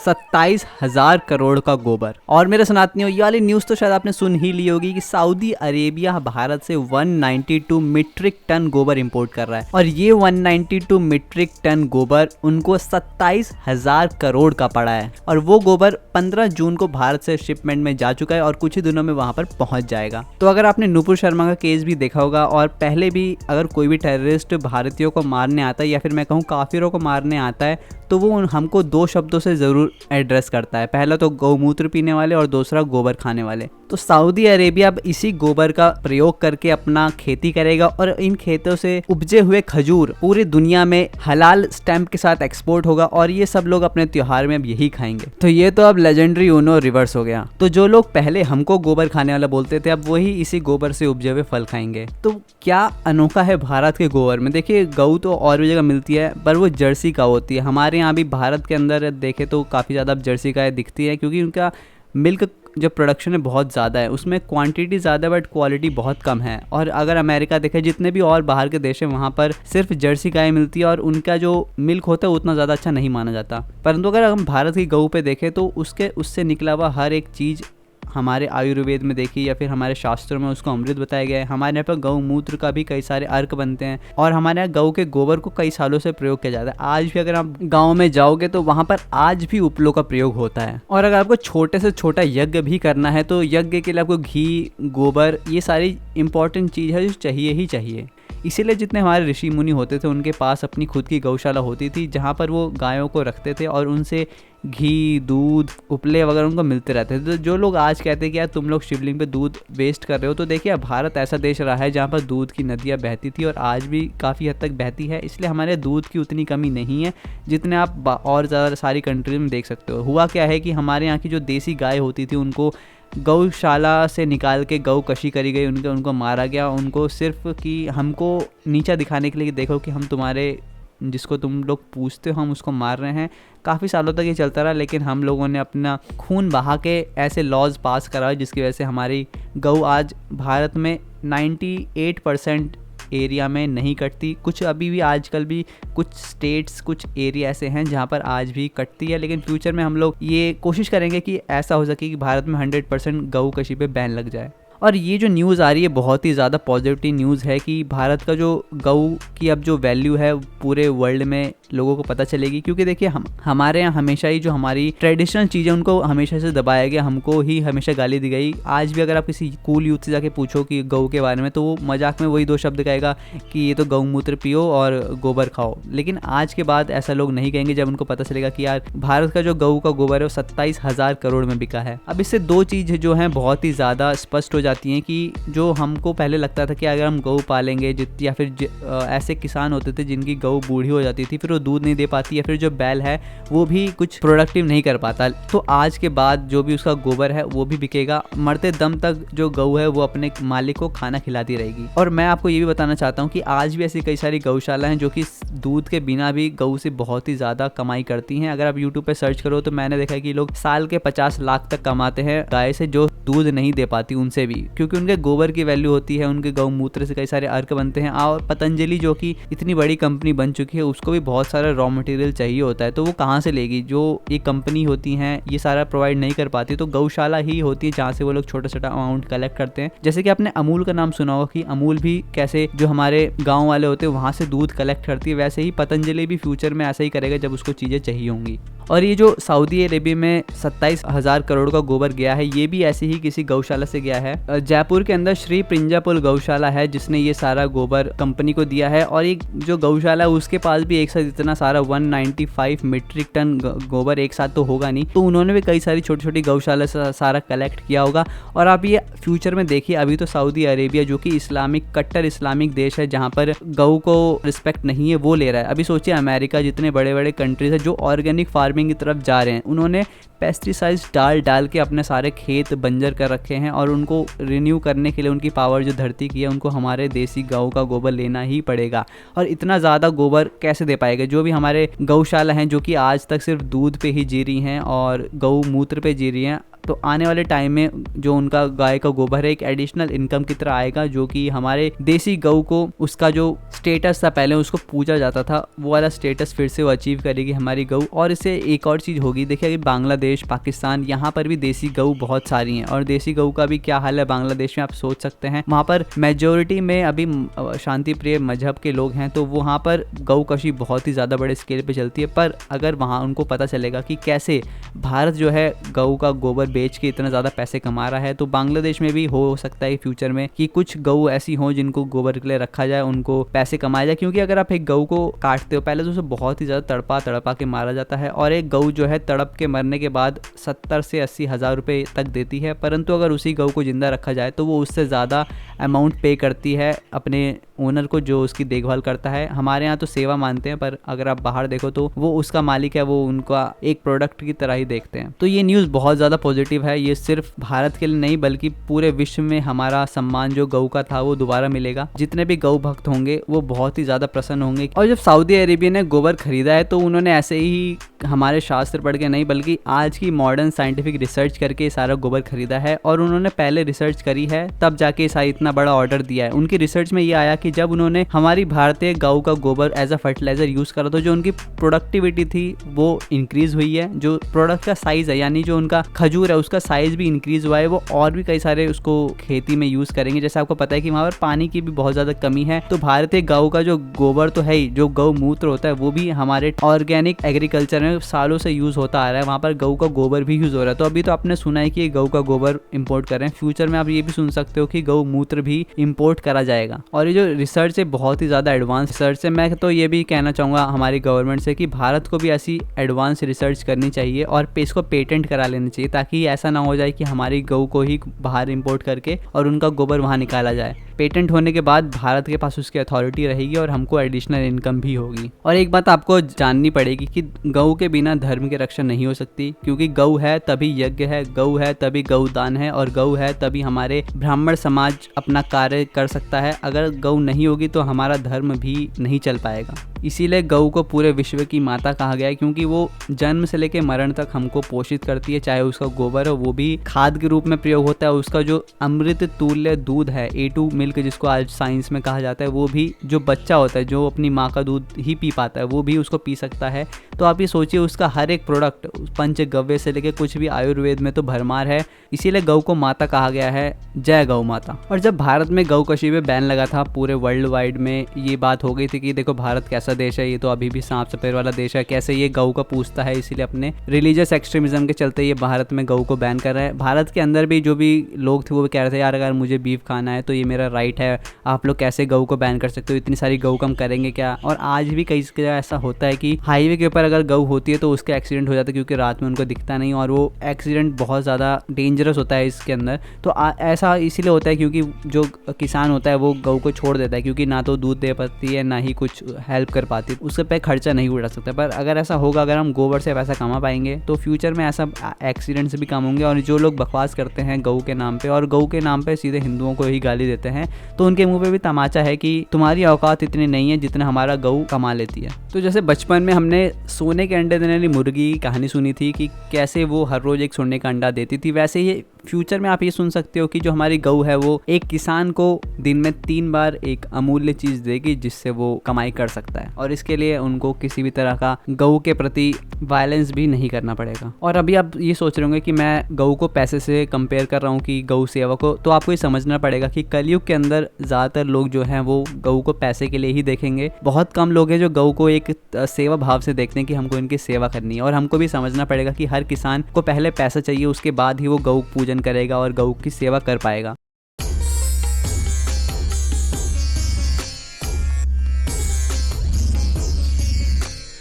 27,000 करोड़ का गोबर। और मेरे सनातनियों, ये वाली न्यूज़ तो शायद आपने सुन ही ली होगी कि सऊदी अरेबिया भारत से 192 मीट्रिक टन गोबर इंपोर्ट कर रहा है, और ये 192 मीट्रिक टन गोबर उनको 27,000 करोड़ का पड़ा है। और वो गोबर 15 जून को भारत से शिपमेंट में जा चुका है और कुछ ही दिनों में वहां पर पहुंच जाएगा। तो अगर आपने नुपुर शर्मा का केस भी देखा होगा, और पहले भी अगर कोई भी टेररिस्ट भारतीयों को मारने आता है या फिर मैं कहूँ काफिरों को मारने आता है, तो वो हमको दो शब्दों से ज़रूर एड्रेस करता है। पहला तो गौमूत्र पीने वाले और दूसरा गोबर खाने वाले। तो सऊदी अरेबिया अब इसी गोबर का प्रयोग करके अपना खेती करेगा और इन खेतों से उपजे हुए खजूर पूरी दुनिया में हलाल स्टैंप के साथ एक्सपोर्ट होगा, और ये सब लोग अपने त्योहार में अब यही खाएंगे। तो ये तो अब लेजेंडरी यूनो रिवर्स हो गया। तो जो लोग पहले हमको गोबर खाने वाला बोलते थे, अब वही इसी गोबर से उपजे हुए फल खाएंगे। तो क्या अनोखा है भारत के गोबर में। देखिए, गऊ तो और भी जगह मिलती है, पर वो जर्सी गाय होती है। हमारे यहाँ भी भारत के अंदर देखे तो काफ़ी ज़्यादा जर्सी गाय दिखती है, क्योंकि उनका मिल्क जो प्रोडक्शन है बहुत ज़्यादा है, उसमें क्वांटिटी ज़्यादा बट क्वालिटी बहुत कम है। और अगर अमेरिका देखे, जितने भी और बाहर के देश हैं, वहाँ पर सिर्फ जर्सी गाय मिलती है और उनका जो मिल्क होता है उतना ज़्यादा अच्छा नहीं माना जाता। परंतु अगर हम भारत की गऊ पे देखें तो उससे निकला हुआ हर एक चीज़ हमारे आयुर्वेद में देखी या फिर हमारे शास्त्रों में उसको अमृत बताया गया है। हमारे यहाँ पर गौमूत्र का भी कई सारे अर्क बनते हैं, और हमारे यहाँ गऊ के गोबर को कई सालों से प्रयोग किया जाता है। आज भी अगर आप गाँव में जाओगे तो वहाँ पर आज भी उपलों का प्रयोग होता है। और अगर आपको छोटे से छोटा यज्ञ भी करना है तो यज्ञ के लिए आपको घी, गोबर, ये सारी इंपॉर्टेंट चीज़ है जो चाहिए ही चाहिए। इसीलिए जितने हमारे ऋषि मुनि होते थे उनके पास अपनी खुद की गौशाला होती थी, जहाँ पर वो गायों को रखते थे और उनसे घी, दूध, उपले वगैरह उनको मिलते रहते थे। तो जो लोग आज कहते हैं कि यार तुम लोग शिवलिंग पे दूध वेस्ट कर रहे हो, तो देखिए भारत ऐसा देश रहा है जहाँ पर दूध की नदियाँ बहती थी और आज भी काफ़ी हद तक बहती है। इसलिए हमारे दूध की उतनी कमी नहीं है जितने आप और ज़्यादा सारी कंट्रीज में देख सकते हो। हुआ क्या है कि हमारे यहाँ की जो देसी गाय होती थी उनको गौशाला से निकाल के गौ कशी करी गई, उनको मारा गया, उनको सिर्फ कि हमको नीचा दिखाने के लिए कि देखो कि हम तुम्हारे जिसको तुम लोग पूछते हो हम उसको मार रहे हैं। काफ़ी सालों तक ये चलता रहा, लेकिन हम लोगों ने अपना खून बहा के ऐसे लॉज पास कराए जिसकी वजह से हमारी गऊ आज भारत में 98% एरिया में नहीं कटती। कुछ अभी भी आजकल भी कुछ स्टेट्स, कुछ एरिया ऐसे हैं जहाँ पर आज भी कटती है, लेकिन फ्यूचर में हम लोग ये कोशिश करेंगे कि ऐसा हो सके कि भारत में 100% गऊ कशी पे बैन लग जाए। और ये जो न्यूज़ आ रही है बहुत ही ज़्यादा पॉजिटिव न्यूज़ है कि भारत का जो गऊ की अब जो वैल्यू है पूरे वर्ल्ड में लोगों को पता चलेगी। क्योंकि देखिए हमारे यहाँ हमेशा ही जो हमारी ट्रेडिशनल चीज़ें उनको हमेशा से दबाया गया, हमको ही हमेशा गाली दी गई। आज भी अगर आप किसी कूल यूथ से जाके पूछो कि गऊ के बारे में, तो वो मजाक में वही दो शब्द कहेगा कि ये तो गौमूत्र पियो और गोबर खाओ। लेकिन आज के बाद ऐसा लोग नहीं कहेंगे जब उनको पता चलेगा कि यार भारत का जो गऊ का गोबर है वो 27,000 करोड़ में बिका है। अब इससे दो चीज़ जो हैं बहुत ही ज़्यादा स्पष्ट हो जाती हैं कि जो हमको पहले लगता था कि अगर हम गऊ पालेंगे या फिर ऐसे किसान होते थे जिनकी गऊ बूढ़ी हो जाती थी, फिर वो दूध नहीं दे पाती, या फिर जो बैल है वो भी कुछ प्रोडक्टिव नहीं कर पाता, तो आज के बाद जो भी उसका गोबर है वो भी बिकेगा। मरते दम तक जो गऊ है वो अपने मालिक को खाना खिलाती रहेगी। और मैं आपको ये भी बताना चाहता हूँ कि आज भी ऐसी कई सारी गौशाला हैं जो कि दूध के बिना भी गऊ से बहुत ही ज़्यादा कमाई करती हैं। अगर आप यूट्यूब पे सर्च करो तो मैंने देखा कि लोग साल के 50 लाख तक कमाते हैं गाय से जो दूध नहीं दे पाती उनसे भी, क्योंकि उनके गोबर की वैल्यू होती है, उनके गौमूत्र से कई सारे अर्क बनते हैं। और पतंजलि जो कि इतनी बड़ी कंपनी बन चुकी है उसको भी बहुत सारा रॉ मटेरियल चाहिए होता है, तो वो कहाँ से लेगी। जो ये कंपनी होती हैं ये सारा प्रोवाइड नहीं कर पाती, तो गौशाला ही होती है जहाँ से वो लोग छोटा छोटा अमाउंट कलेक्ट करते हैं। जैसे कि आपने अमूल का नाम सुना होगा कि अमूल भी कैसे जो हमारे गाँव वाले होते हैं वहाँ से दूध कलेक्ट करती है, वैसे ही पतंजलि भी फ्यूचर में ऐसा ही करेगा जब उसको चीज़ें चाहिए होंगी। और ये जो सऊदी अरेबिया में 27,000 करोड़ का गोबर गया है ये भी ऐसे ही किसी गौशाला से गया है। जयपुर के अंदर श्री प्रिंजापुल गौशाला है जिसने ये सारा गोबर कंपनी को दिया है, और एक जो गौशाला है उसके पास भी एक साथ इतना सारा 195 मीट्रिक टन गोबर एक साथ तो होगा नहीं, तो उन्होंने भी कई सारी छोटी छोटी गौशाला से सारा कलेक्ट किया होगा। और आप ये फ्यूचर में देखिए, अभी तो सऊदी अरेबिया जो कि कट्टर इस्लामिक देश है जहाँ पर गऊ को रिस्पेक्ट नहीं है वो ले रहा है। अभी सोचिए अमेरिका जितने बड़े बड़े कंट्रीज है जो ऑर्गेनिक फार्मिंग की तरफ जा रहे हैं, उन्होंने पेस्टिसाइड्स डाल के अपने सारे खेत बंजर कर रखे हैं, और उनको रिन्यू करने के लिए उनकी पावर जो धरती की है उनको हमारे देसी गऊ का गोबर लेना ही पड़ेगा। और इतना ज़्यादा गोबर कैसे दे पाएगा। जो भी हमारे गौशाला हैं जो कि आज तक सिर्फ दूध पे ही जी रही हैं और गौ मूत्र पे जी रही हैं, तो आने वाले टाइम में जो उनका गाय का गोबर है एक एडिशनल इनकम की तरह आएगा, जो कि हमारे देसी गऊ को उसका जो स्टेटस था पहले उसको पूजा जाता था वो वाला स्टेटस फिर से वो अचीव करेगी हमारी गऊ। और इससे एक और चीज़ होगी, देखिए अभी बांग्लादेश, पाकिस्तान, यहाँ पर भी देसी गऊ बहुत सारी हैं और देसी गऊ का भी क्या हाल है बांग्लादेश में आप सोच सकते हैं। वहाँ पर मेजोरिटी में अभी शांति प्रिय मजहब के लोग हैं, तो वहाँ पर गऊ कशी बहुत ही ज़्यादा बड़े स्केल पे चलती है। पर अगर वहाँ उनको पता चलेगा कि कैसे भारत जो है गऊ का गोबर बेच के इतना ज़्यादा पैसे कमा रहा है, तो बांग्लादेश में भी हो सकता है फ्यूचर में कि कुछ गऊ ऐसी हों जिनको गोबर के लिए रखा जाए, उनको पैसे कमाया जाए। क्योंकि अगर आप एक गऊ को काटते हो पहले तो उसे बहुत ही ज़्यादा तड़पा के मारा जाता है और एक गऊ जो है तड़प के मरने के बाद 70 से 80 हज़ार रुपये तक देती है। परंतु अगर उसी गऊ को जिंदा रखा जाए तो वो उससे ज़्यादा अमाउंट पे करती है अपने ओनर को जो उसकी देखभाल करता है। हमारे यहाँ तो सेवा मानते हैं, पर अगर आप बाहर देखो तो वो उसका मालिक है, वो उनका एक प्रोडक्ट की तरह ही देखते हैं। तो ये न्यूज़ बहुत ज़्यादा पॉजिटिव है। ये सिर्फ भारत के लिए नहीं बल्कि पूरे विश्व में हमारा सम्मान जो गऊ का था वो दोबारा मिलेगा। जितने भी गऊ भक्त होंगे वो बहुत ही ज़्यादा प्रसन्न होंगे। और जब सऊदी अरेबिया ने गोबर खरीदा है तो उन्होंने ऐसे ही हमारे शास्त्र पढ़ के नहीं बल्कि आज की मॉडर्न साइंटिफिक रिसर्च करके सारा गोबर खरीदा है। और उन्होंने पहले रिसर्च करी है तब जाके इतना बड़ा ऑर्डर दिया है। उनकी रिसर्च में ये आया कि जब उन्होंने हमारी भारतीय गऊ का गोबर एज अ फर्टिलाइजर यूज करा तो जो उनकी प्रोडक्टिविटी थी वो इंक्रीज हुई है। जो प्रोडक्ट का साइज है यानी जो उनका खजूर है उसका साइज भी इंक्रीज हुआ है। वो और भी कई सारे उसको खेती में यूज करेंगे। जैसे आपको पता है कि वहाँ पर पानी की भी बहुत ज्यादा कमी है, तो भारतीय गऊ का जो गोबर तो है ही, जो गौ मूत्र होता है वो भी हमारे ऑर्गेनिक एग्रीकल्चर में सालों से यूज होता आ रहा है। वहाँ पर गऊ का गोबर भी यूज हो रहा है। तो अभी तो आपने सुना है कि गऊ का गोबर इंपोर्ट कर रहे हैं, फ्यूचर में आप ये भी सुन सकते हो कि गौ मूत्र भी इंपोर्ट करा जाएगा। और ये जो रिसर्च है बहुत ही ज़्यादा एडवांस रिसर्च है। मैं तो ये भी कहना चाहूँगा हमारी गवर्नमेंट से कि भारत को भी ऐसी एडवांस रिसर्च करनी चाहिए और इसको पेटेंट करा लेनी चाहिए, ताकि ऐसा ना हो जाए कि हमारी गऊ को ही बाहर इंपोर्ट करके और उनका गोबर वहाँ निकाला जाए। पेटेंट होने के बाद भारत के पास उसकी अथॉरिटी रहेगी और हमको एडिशनल इनकम भी होगी। और एक बात आपको जाननी पड़ेगी कि गऊ के बिना धर्म की रक्षा नहीं हो सकती, क्योंकि गऊ है तभी यज्ञ है, गऊ है तभी गौदान है और गऊ है तभी हमारे ब्राह्मण समाज अपना कार्य कर सकता है। अगर गऊ नहीं होगी तो हमारा धर्म भी नहीं चल पाएगा। इसीलिए गऊ को पूरे विश्व की माता कहा गया है, क्योंकि वो जन्म से लेकर मरण तक हमको पोषित करती है। चाहे उसका गोबर हो वो भी खाद के रूप में प्रयोग होता है, उसका जो अमृत तुल्य दूध है A2 मिल्क जिसको आज साइंस में कहा जाता है, वो भी जो बच्चा होता है जो अपनी माँ का दूध ही पी पाता है वो भी उसको पी सकता है। तो आप ये सोचिए उसका हर एक प्रोडक्ट पंचगव्य से लेकर कुछ भी आयुर्वेद में तो भरमार है। इसीलिए गऊ को माता कहा गया है। जय गौ माता। और जब भारत में गऊ कशी पे बैन लगा था पूरे वर्ल्ड वाइड में ये बात हो गई थी कि देखो भारत कैसा देश है, ये तो अभी भी सांप सपेर वाला देश है, कैसे ये गऊ का पूछता है। इसीलिए अपने रिलीजियस एक्सट्रीमिज्म के चलते ये भारत में गऊ को बैन कर रहा है। भारत के अंदर भी जो भी लोग थे वो कह रहे थे यार अगर मुझे बीफ खाना है तो ये मेरा राइट है, आप लोग कैसे गऊ को बैन कर सकते हो, इतनी सारी गऊ कम करेंगे क्या। और आज भी कई जगह ऐसा होता है कि हाईवे के ऊपर अगर गऊ होती है तो उसका एक्सीडेंट हो जाता है, क्योंकि रात में उनको दिखता नहीं और वो एक्सीडेंट बहुत ज़्यादा डेंजरस होता है इसके अंदर। तो ऐसा इसीलिए होता है क्योंकि जो किसान होता है वो गऊ को छोड़ देता है, क्योंकि ना तो दूध दे पाती है ना ही कुछ हेल्प कर पाती है, उसके पे खर्चा नहीं उड़ा सकता। पर अगर ऐसा होगा, अगर हम गोबर से पैसा कमा पाएंगे तो फ्यूचर में ऐसा एक्सीडेंट्स भी कम होंगे। और जो लोग बकवास करते हैं गऊ के नाम पे और गऊ के नाम पे सीधे हिंदुओं को ही गाली देते हैं, तो उनके मुंह पे भी तमाचा है कि तुम्हारी औकात इतनी नहीं है जितना हमारा गऊ कमा लेती है। तो जैसे बचपन में हमने सोने के अंडे देने वाली मुर्गी की कहानी सुनी थी कि कैसे वो हर रोज एक सोने का अंडा देती थी, वैसे ही फ्यूचर में आप ये सुन सकते हो कि जो हमारी गऊ है वो एक किसान को दिन में 3 बार एक अमूल्य चीज देगी जिससे वो कमाई कर सकता है। और इसके लिए उनको किसी भी तरह का गऊ के प्रति वायलेंस भी नहीं करना पड़ेगा। और अभी आप ये सोच रहे होंगे कि मैं गऊ को पैसे से कंपेयर कर रहा हूँ कि गऊ सेवा को, तो आपको ये समझना पड़ेगा कि कलयुग के अंदर ज़्यादातर लोग जो हैं वो गऊ को पैसे के लिए ही देखेंगे। बहुत कम लोग हैं जो गऊ को एक सेवा भाव से देखते हैं कि हमको इनकी सेवा करनी है। और हमको भी समझना पड़ेगा कि हर किसान को पहले पैसा चाहिए, उसके बाद ही वो गऊ पूजन करेगा और गऊ की सेवा कर पाएगा।